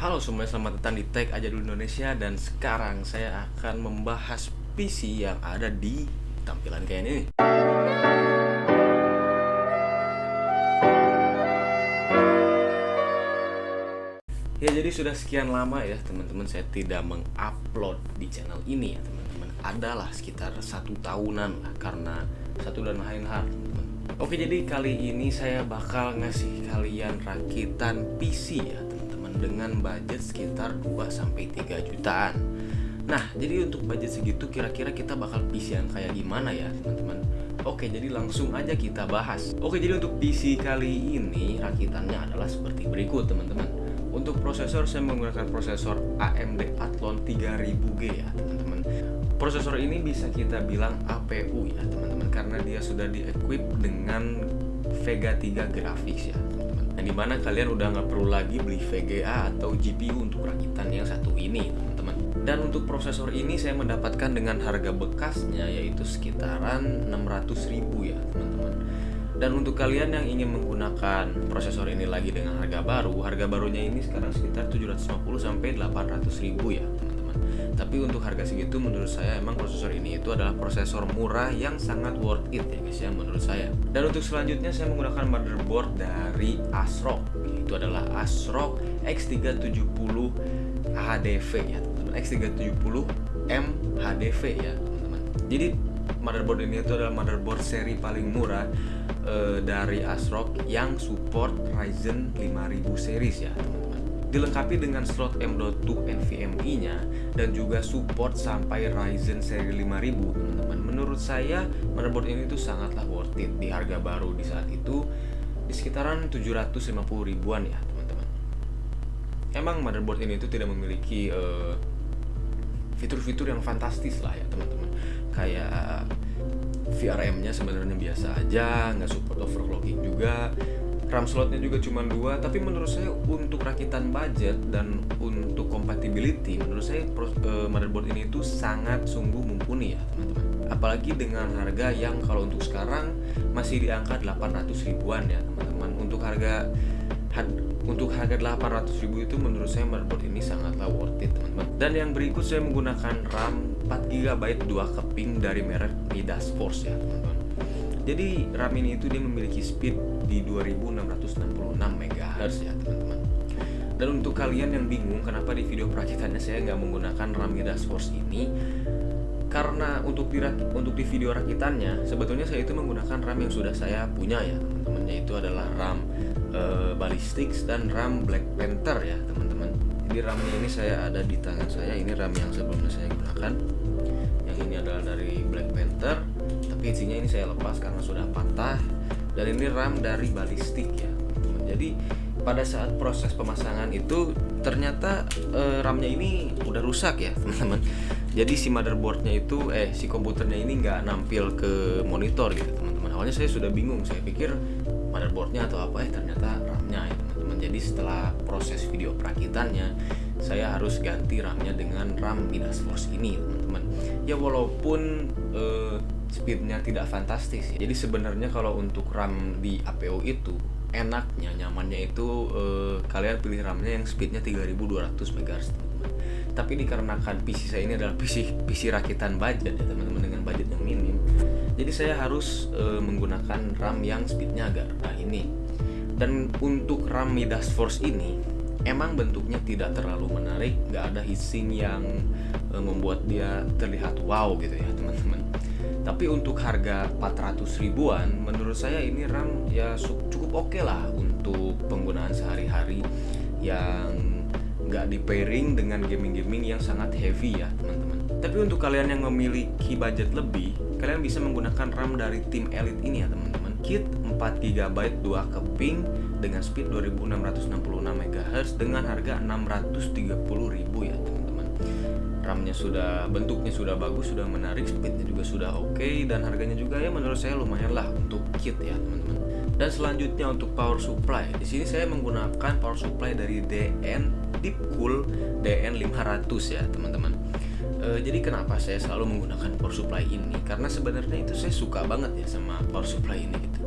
Halo semuanya, selamat datang di Tech Aja Dulu Indonesia. Dan sekarang saya akan membahas PC yang ada di tampilan kayak ini. Ya, jadi sudah sekian lama ya teman-teman saya tidak mengupload di channel ini ya teman-teman. Adalah sekitar 1 tahunan lah, karena satu dan lain hal teman-teman. Oke, jadi kali ini saya bakal ngasih kalian rakitan PC ya teman-teman, dengan budget sekitar 2-3 jutaan. Nah, jadi untuk budget segitu kira-kira kita bakal PC yang kayak gimana ya teman-teman? Oke, jadi langsung aja kita bahas. Oke, jadi untuk PC kali ini rakitannya adalah seperti berikut teman-teman. Untuk prosesor saya menggunakan prosesor AMD Athlon 3000G ya teman-teman. Prosesor ini bisa kita bilang APU ya teman-teman, karena dia sudah di-equip dengan Vega 3 graphics ya teman-teman. Nah, dimana kalian udah nggak perlu lagi beli VGA atau GPU untuk rakitan yang satu ini teman-teman. Dan untuk prosesor ini saya mendapatkan dengan harga bekasnya yaitu sekitaran 600.000 ya teman-teman. Dan untuk kalian yang ingin menggunakan prosesor ini lagi dengan harga barunya ini sekarang sekitar 750-800.000 ya teman-teman. Tapi untuk harga segitu menurut saya emang prosesor ini itu adalah prosesor murah yang sangat worth it ya guys ya menurut saya. Dan untuk selanjutnya saya menggunakan motherboard dari ASRock. Itu adalah ASRock X370 HDV ya teman-teman. X370M HDV ya teman-teman. Jadi motherboard ini itu adalah motherboard seri paling murah dari ASRock yang support Ryzen 5000 series ya teman-teman. Dilengkapi dengan slot M.2 NVMe-nya dan juga support sampai Ryzen seri 5000 teman-teman. Menurut saya motherboard ini tuh sangatlah worth it di harga baru di saat itu di sekitaran 750 ribuan ya teman-teman. Emang motherboard ini tuh tidak memiliki fitur-fitur yang fantastis lah ya teman-teman. Kayak VRM-nya sebenarnya biasa aja, nggak support overclocking juga. RAM slotnya juga cuma 2, tapi menurut saya untuk rakitan budget dan untuk compatibility menurut saya motherboard ini tuh sangat sungguh mumpuni ya teman-teman. Apalagi dengan harga yang kalau untuk sekarang masih di angka 800 ribuan ya teman-teman. Untuk harga 800.000 itu menurut saya motherboard ini sangatlah worth it teman-teman. Dan yang berikut saya menggunakan RAM 4GB 2 keping dari merek Midas Force ya teman-teman. Jadi RAM ini itu dia memiliki speed di 2666 MHz ya teman-teman. Dan untuk kalian yang bingung kenapa di video perakitannya saya nggak menggunakan RAM Midas Force ini, karena untuk di video rakitannya sebetulnya saya itu menggunakan RAM yang sudah saya punya ya teman-teman, yaitu adalah RAM Ballistics dan RAM Black Panther ya teman-teman. Jadi RAM-nya ini saya ada di tangan saya, ini RAM yang sebelumnya saya gunakan. Yang ini adalah dari Black Panther, tapi isinya ini saya lepas karena sudah patah. Dan ini RAM dari Ballistic ya teman-teman. Jadi pada saat proses pemasangan itu ternyata RAM-nya ini udah rusak ya teman-teman. Jadi si motherboardnya itu si komputernya ini nggak nampil ke monitor gitu teman-teman. Awalnya saya sudah bingung, saya pikir motherboardnya atau apa ternyata RAM-nya ya teman-teman. Jadi setelah proses video perakitannya saya harus ganti RAM-nya dengan RAM Midas Force ini teman-teman. Ya walaupun speednya tidak fantastis ya. Jadi sebenarnya kalau untuk RAM di APU itu enaknya, nyamannya itu kalian pilih RAM-nya yang speednya 3200 MHz teman-teman. Tapi dikarenakan PC saya ini adalah PC rakitan budget ya teman-teman, dengan budget yang minim, jadi saya harus menggunakan RAM yang speednya agak rendah ini. Dan untuk RAM Midas Force ini emang bentuknya tidak terlalu menarik, nggak ada heatsink yang membuat dia terlihat wow gitu ya teman-teman. Tapi untuk harga 400 ribuan menurut saya ini RAM ya cukup oke lah untuk penggunaan sehari-hari yang nggak di pairing dengan gaming yang sangat heavy ya teman-teman. Tapi untuk kalian yang memiliki budget lebih, kalian bisa menggunakan RAM dari tim Elite ini ya teman-teman. Kit 4GB 2 keping dengan speed 2666 MHz dengan harga 630.000 ya teman-teman. RAM-nya sudah, bentuknya sudah bagus, sudah menarik, speednya juga sudah oke, dan harganya juga ya menurut saya lumayan lah untuk kit ya teman-teman. Dan selanjutnya untuk power supply, di sini saya menggunakan power supply dari DN Deepcool DN500 ya teman-teman. Jadi kenapa saya selalu menggunakan power supply ini? Karena sebenarnya itu saya suka banget ya sama power supply ini gitu.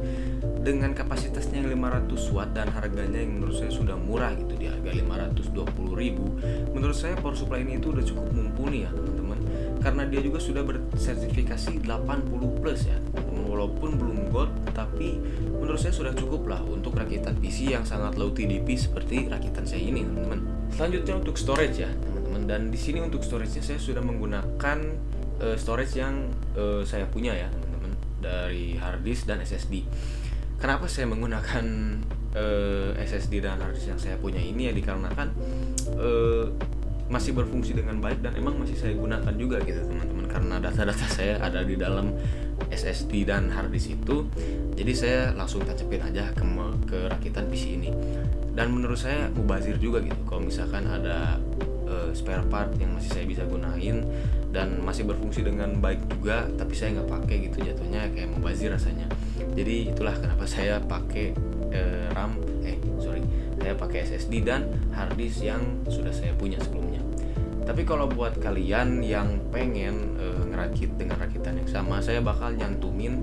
Dengan kapasitasnya yang 500 watt dan harganya yang menurut saya sudah murah gitu, di harga 520.000. Menurut saya power supply ini itu udah cukup mumpuni ya teman-teman. Karena dia juga sudah bersertifikasi 80 plus ya. Walaupun belum gold, tapi menurut saya sudah cukup lah untuk rakitan PC yang sangat low TDP seperti rakitan saya ini teman-teman. Selanjutnya untuk storage ya teman-teman. Dan di sini untuk storage-nya saya sudah menggunakan storage yang saya punya ya teman-teman, dari hard disk dan SSD. Kenapa saya menggunakan SSD dan hard disk yang saya punya ini ya, dikarenakan masih berfungsi dengan baik dan emang masih saya gunakan juga gitu teman-teman, karena data-data saya ada di dalam SSD dan hard disk itu. Jadi saya langsung tancapin aja ke rakitan PC ini. Dan menurut saya mubazir juga gitu kalau misalkan ada spare part yang masih saya bisa gunain dan masih berfungsi dengan baik juga, tapi saya nggak pakai gitu, jatuhnya kayak mubazir rasanya. Jadi itulah kenapa saya pakai saya pakai SSD dan hard disk yang sudah saya punya sebelumnya. Tapi kalau buat kalian yang pengen ngerakit dengan rakitan yang sama, saya bakal nyantumin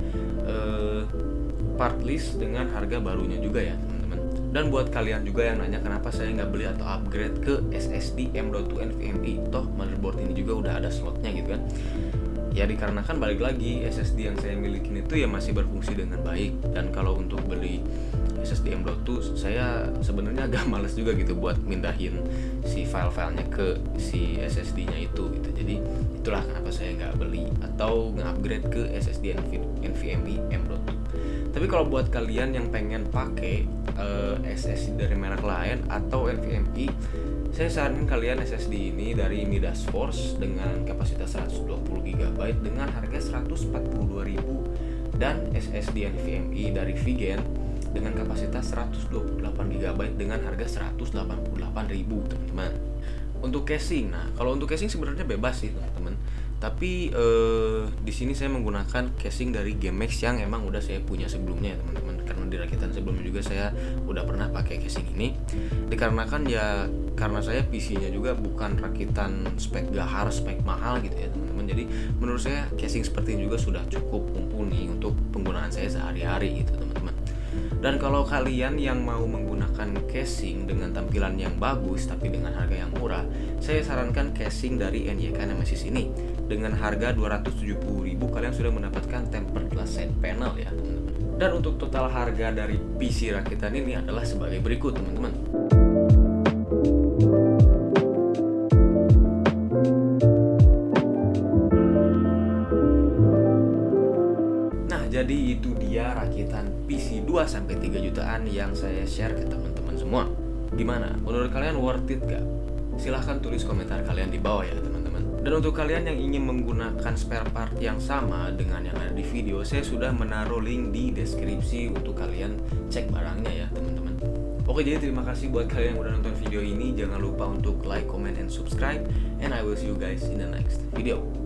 part list dengan harga barunya juga ya teman-teman. Dan buat kalian juga yang nanya kenapa saya nggak beli atau upgrade ke SSD M.2 NVMe, toh motherboard ini juga udah ada slotnya gitu kan. Ya dikarenakan balik lagi SSD yang saya milikin itu ya masih berfungsi dengan baik. Dan kalau untuk beli SSD M.2 saya sebenarnya agak males juga gitu buat mindahin si file-filenya ke si SSD-nya itu gitu. Jadi itulah kenapa saya nggak beli atau nge-upgrade ke SSD NVMe M.2. Tapi kalau buat kalian yang pengen pakai SSD dari merek lain atau NVMe, saya saranin kalian SSD ini dari Midas Force dengan kapasitas 120 GB dengan harga 142.000, dan SSD NVMe dari Vigen dengan kapasitas 128 GB dengan harga 188.000 teman-teman. Untuk casing, nah kalau untuk casing sebenarnya bebas sih teman-teman. Tapi di sini saya menggunakan casing dari GameX yang emang udah saya punya sebelumnya ya teman-teman. Karena di rakitan sebelumnya juga saya udah pernah pakai casing ini. Dikarenakan ya karena saya PC-nya juga bukan rakitan spek gahar, spek mahal gitu ya teman-teman. Jadi menurut saya casing seperti ini juga sudah cukup mumpuni untuk penggunaan saya sehari-hari gitu teman-teman. Dan kalau kalian yang mau menggunakan casing dengan tampilan yang bagus tapi dengan harga yang murah, saya sarankan casing dari NYK Nemesis ini. Dengan harga 270.000 kalian sudah mendapatkan tempered glass side panel ya teman-teman. Dan untuk total harga dari PC rakitan ini adalah sebagai berikut teman-teman. Jadi itu dia rakitan PC 2-3 jutaan yang saya share ke teman-teman semua. Gimana? Menurut kalian worth it gak? Silahkan tulis komentar kalian di bawah ya teman-teman. Dan untuk kalian yang ingin menggunakan spare part yang sama dengan yang ada di video, saya sudah menaruh link di deskripsi untuk kalian cek barangnya ya teman-teman. Oke, jadi terima kasih buat kalian yang udah nonton video ini. Jangan lupa untuk like, comment, and subscribe. And I will see you guys in the next video.